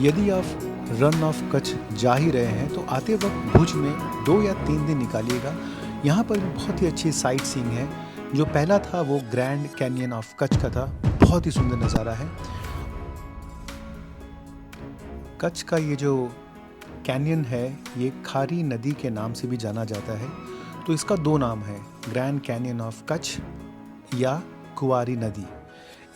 यदि आप run of Kutch जा ही रहे हैं तो आते वक्त भुज में 2 या 3 दिन निकालिएगा। यहाँ पर भी बहुत ही अच्छी साइट सीइंग है। जो पहला था वो ग्रैंड कैनियन ऑफ कच्छ का था, बहुत ही सुंदर नज़ारा है। कच्छ का ये जो कैनियन है ये खारी नदी के नाम से भी जाना जाता है, तो इसका 2 नाम है, ग्रैंड कैनियन ऑफ कच्छ या कुंवारी नदी।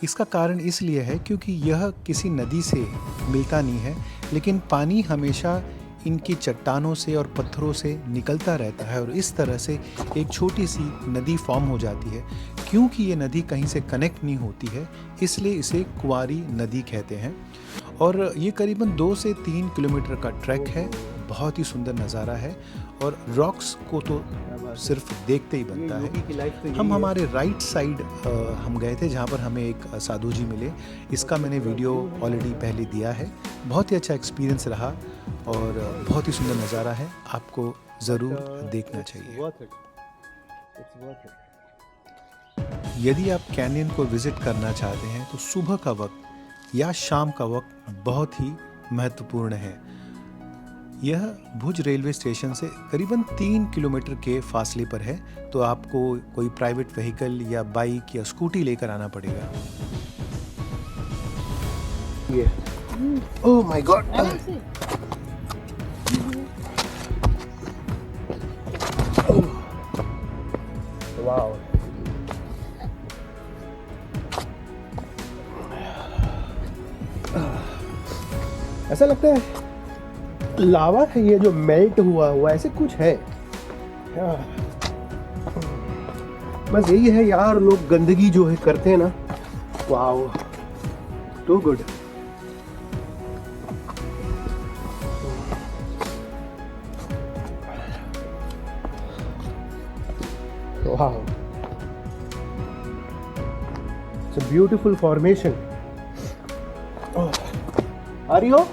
इसका कारण इसलिए है क्योंकि यह किसी नदी से मिलता नहीं है, लेकिन पानी हमेशा इनकी चट्टानों से और पत्थरों से निकलता रहता है और इस तरह से एक छोटी सी नदी फॉर्म हो जाती है। क्योंकि ये नदी कहीं से कनेक्ट नहीं होती है, इसलिए इसे कुंवारी नदी कहते हैं। और ये करीबन 2 से 3 किलोमीटर का ट्रैक है, बहुत ही सुंदर नज़ारा है और रॉक्स को तो सिर्फ देखते ही बनता है। हम हमारे राइट साइड हम गए थे, जहाँ पर हमें एक साधु जी मिले। इसका मैंने वीडियो ऑलरेडी पहले दिया है। बहुत ही अच्छा एक्सपीरियंस रहा और बहुत ही सुंदर नज़ारा है, आपको ज़रूर देखना चाहिए। यदि आप कैनियन को विज़िट करना चाहते हैं तो सुबह का वक्त या शाम का वक्त बहुत ही महत्वपूर्ण है। यह भुज रेलवे स्टेशन से करीबन 3 किलोमीटर के फासले पर है, तो आपको कोई प्राइवेट व्हीकल या बाइक या स्कूटी लेकर आना पड़ेगा। ओह माय गॉड, वाओ, ऐसा लगता है लावा है ये जो मेल्ट हुआ हुआ, ऐसे कुछ है। बस यही है यार, लोग गंदगी जो है करते हैं ना। Wow, too good. Wow, it's a beautiful formation. आ रही हो?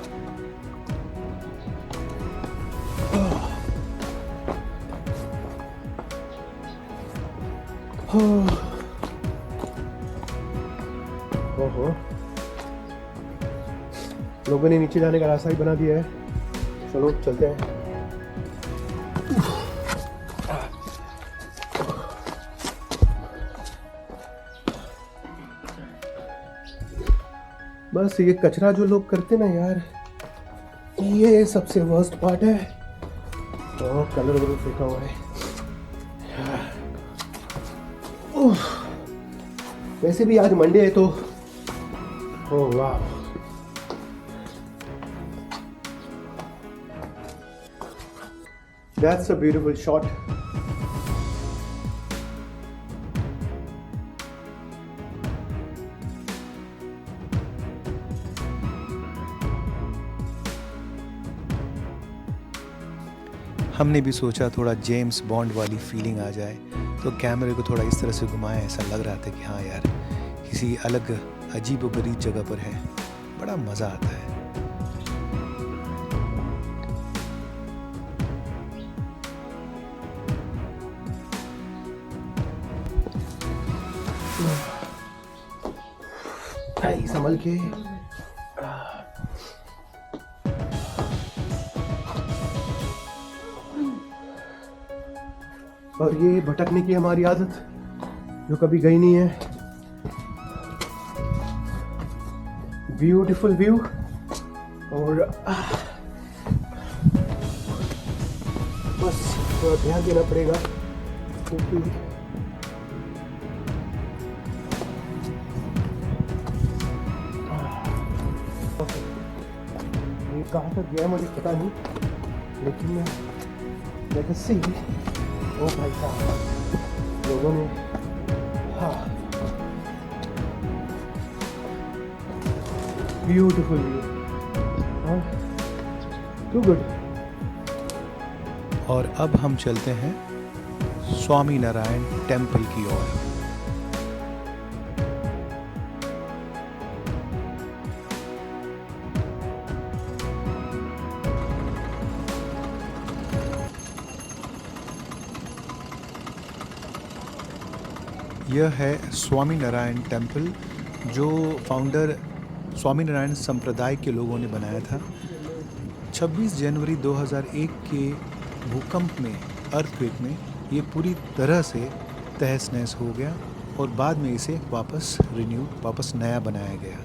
ओहो, लोगों ने नीचे जाने का रास्ता ही बना दिया है। चलो चलते हैं। बस ये कचरा जो लोग करते ना यार, ये सबसे वर्स्ट पार्ट है। तो कलर वलर फेंका हुआ है। वैसे भी आज मंडे है तो ओह वाह, दैट्स अ ब्यूटीफुल शॉट। हमने भी सोचा थोड़ा जेम्स बॉन्ड वाली फीलिंग आ जाए, तो कैमरे को थोड़ा इस तरह से घुमाया, ऐसा लग रहा था कि हाँ यार किसी अलग अजीबोगरीब जगह पर है। बड़ा मज़ा आता है। संभल के। और ये भटकने की हमारी आदत जो कभी गई नहीं है। Beautiful view. और बस थोड़ा ध्यान देना पड़ेगा क्योंकि ये कहाँ तक गया मुझे पता नहीं, लेकिन लेट अस सी। ओ भाई साहब, लोगों ने ब्यूटीफुल व्यू, टू गुड। और अब हम चलते हैं स्वामी नारायण टेम्पल की ओर। यह है स्वामी नारायण टेम्पल, जो फाउंडर स्वामीनारायण संप्रदाय के लोगों ने बनाया था। 26 जनवरी 2001 के भूकंप में, अर्थक्वेक में, ये पूरी तरह से तहस नहस हो गया और बाद में इसे वापस नया बनाया गया।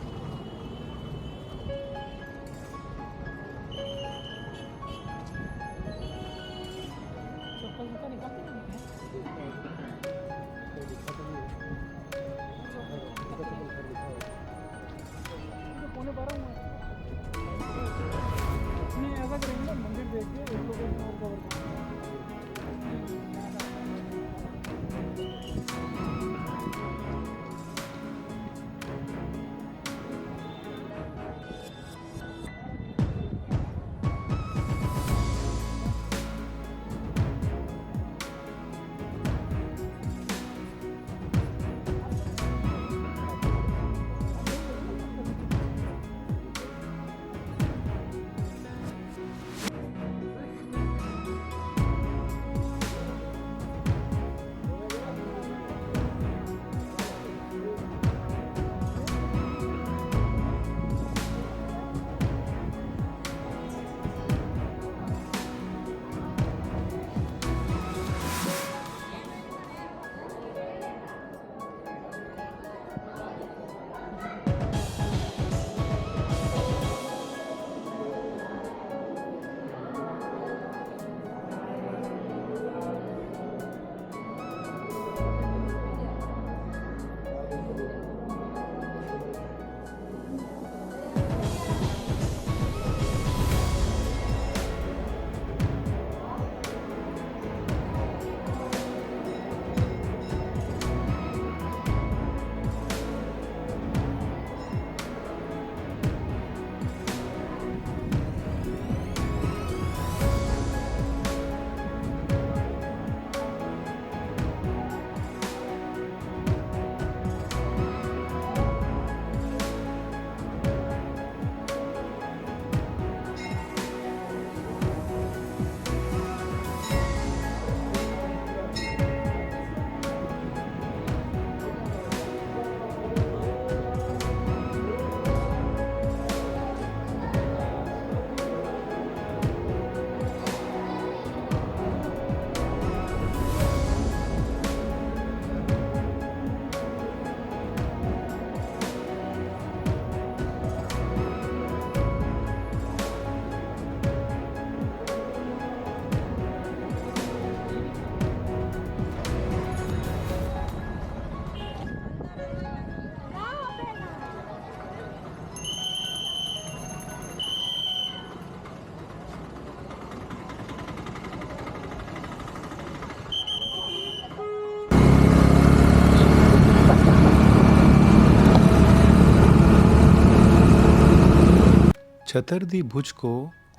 छतरदी भुज को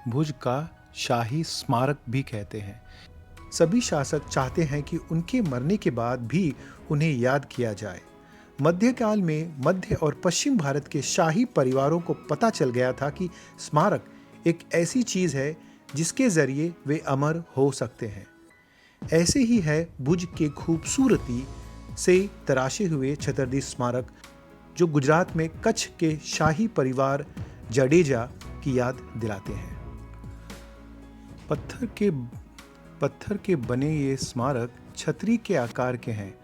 भुज का शाही स्मारक भी कहते हैं। सभी शासक चाहते हैं कि उनके मरने के बाद भी उन्हें याद किया जाए। मध्यकाल में मध्य और पश्चिम भारत के शाही परिवारों को पता चल गया था कि स्मारक एक ऐसी चीज है जिसके जरिए वे अमर हो सकते हैं। ऐसे ही है भुज के खूबसूरती से तराशे हुए छतरदी स्मारक, जो गुजरात में कच्छ के शाही परिवार जडेजा की याद दिलाते हैं। पत्थर के बने ये स्मारक छतरी के आकार के हैं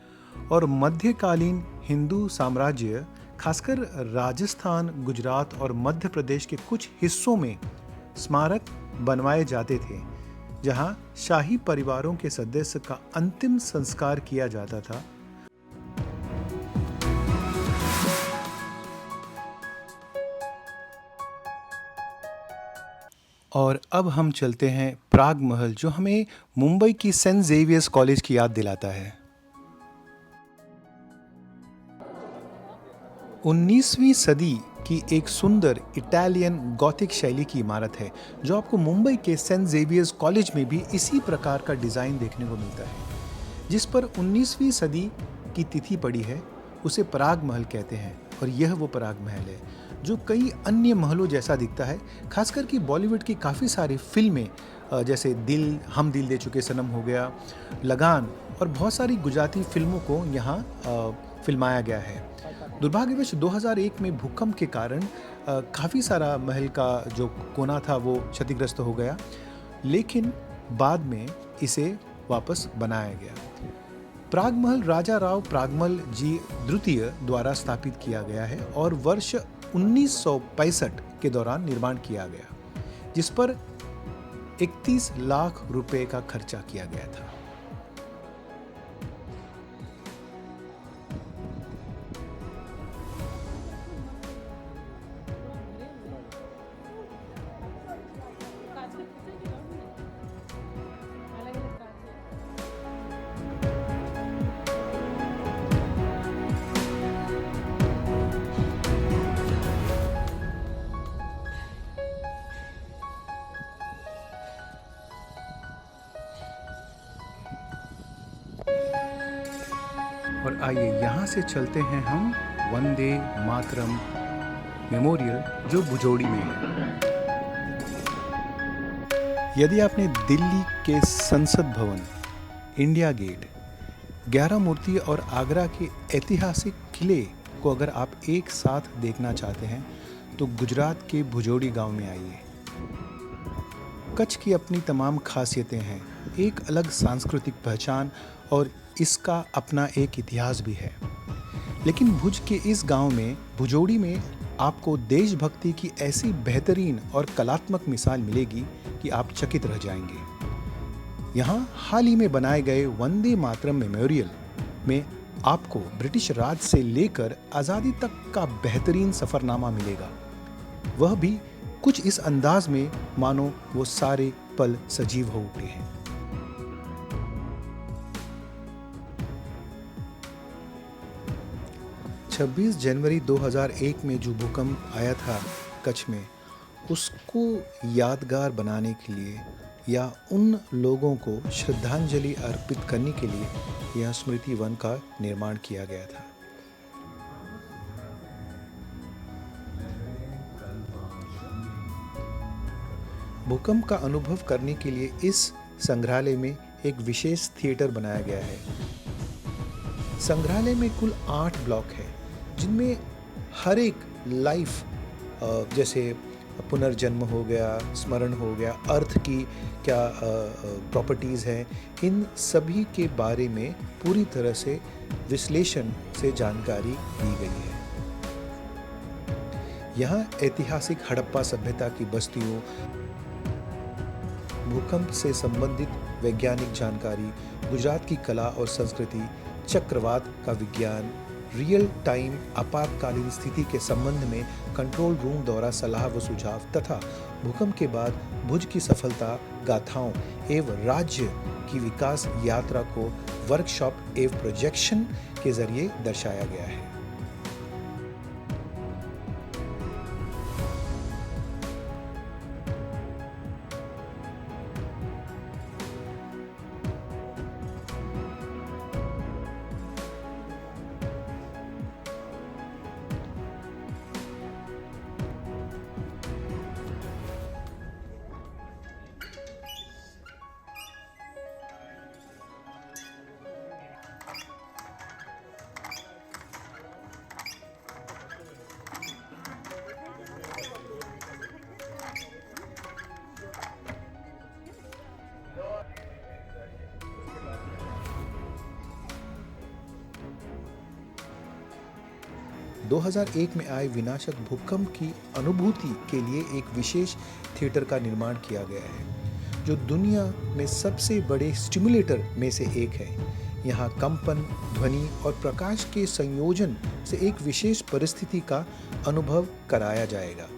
और मध्यकालीन हिंदू साम्राज्य, खासकर राजस्थान, गुजरात और मध्य प्रदेश के कुछ हिस्सों में स्मारक बनवाए जाते थे, जहां शाही परिवारों के सदस्य का अंतिम संस्कार किया जाता था। और अब हम चलते हैं प्राग महल, जो हमें मुंबई की सेंट जेवियर्स कॉलेज की याद दिलाता है। 19वीं सदी की एक सुंदर इटालियन गॉथिक शैली की इमारत है, जो आपको मुंबई के सेंट जेवियर्स कॉलेज में भी इसी प्रकार का डिज़ाइन देखने को मिलता है। जिस पर 19वीं सदी की तिथि पड़ी है, उसे प्राग महल कहते हैं। और यह वो प्राग महल है जो कई अन्य महलों जैसा दिखता है। खासकर कि बॉलीवुड की काफ़ी सारी फिल्में, जैसे हम दिल दे चुके सनम हो गया, लगान और बहुत सारी गुजराती फिल्मों को यहाँ फिल्माया गया है। दुर्भाग्यवश 2001 में भूकंप के कारण काफ़ी सारा महल का जो कोना था वो क्षतिग्रस्त हो गया, लेकिन बाद में इसे वापस बनाया गया। प्राग महल राजा राव प्रागमल जी द्वितीय द्वारा स्थापित किया गया है और वर्ष 1965 के दौरान निर्माण किया गया, जिस पर 31 लाख रुपए का खर्चा किया गया था। और आइए यहाँ से चलते हैं हम वंदे मातरम मेमोरियल जो भुजोड़ी में है। यदि आपने दिल्ली के संसद भवन, इंडिया गेट, 11 मूर्ति और आगरा के ऐतिहासिक किले को अगर आप एक साथ देखना चाहते हैं तो गुजरात के भुजोड़ी गांव में आइए। कच्छ की अपनी तमाम खासियतें हैं, एक अलग सांस्कृतिक पहचान और इसका अपना एक इतिहास भी है। लेकिन भुज के इस गांव में, भुजोड़ी में, आपको देशभक्ति की ऐसी बेहतरीन और कलात्मक मिसाल मिलेगी कि आप चकित रह जाएंगे। यहाँ हाल ही में बनाए गए वंदे मातरम मेमोरियल में आपको ब्रिटिश राज से लेकर आज़ादी तक का बेहतरीन सफ़रनामा मिलेगा, वह भी कुछ इस अंदाज में मानो वो सारे पल सजीव हो उठे हैं। छब्बीस जनवरी 2001 में जो भूकंप आया था कच्छ में, उसको यादगार बनाने के लिए या उन लोगों को श्रद्धांजलि अर्पित करने के लिए यह स्मृति वन का निर्माण किया गया था। भूकंप का अनुभव करने के लिए इस संग्रहालय में एक विशेष थिएटर बनाया गया है। संग्रहालय में कुल 8 ब्लॉक है, जिनमें हर एक लाइफ, जैसे पुनर्जन्म हो गया, स्मरण हो गया, अर्थ की क्या प्रॉपर्टीज़ हैं, इन सभी के बारे में पूरी तरह से विश्लेषण से जानकारी दी गई है। यहाँ ऐतिहासिक हड़प्पा सभ्यता की बस्तियों, भूकंप से संबंधित वैज्ञानिक जानकारी, गुजरात की कला और संस्कृति, चक्रवात का विज्ञान, रियल टाइम आपातकालीन स्थिति के संबंध में कंट्रोल रूम द्वारा सलाह व सुझाव तथा भूकंप के बाद भुज की सफलता गाथाओं एवं राज्य की विकास यात्रा को वर्कशॉप एवं प्रोजेक्शन के जरिए दर्शाया गया है। – 2001 में आए विनाशक भूकंप की अनुभूति के लिए एक विशेष थिएटर का निर्माण किया गया है, जो दुनिया में सबसे बड़े स्टिमुलेटर में से एक है। यहाँ कंपन, ध्वनि और प्रकाश के संयोजन से एक विशेष परिस्थिति का अनुभव कराया जाएगा।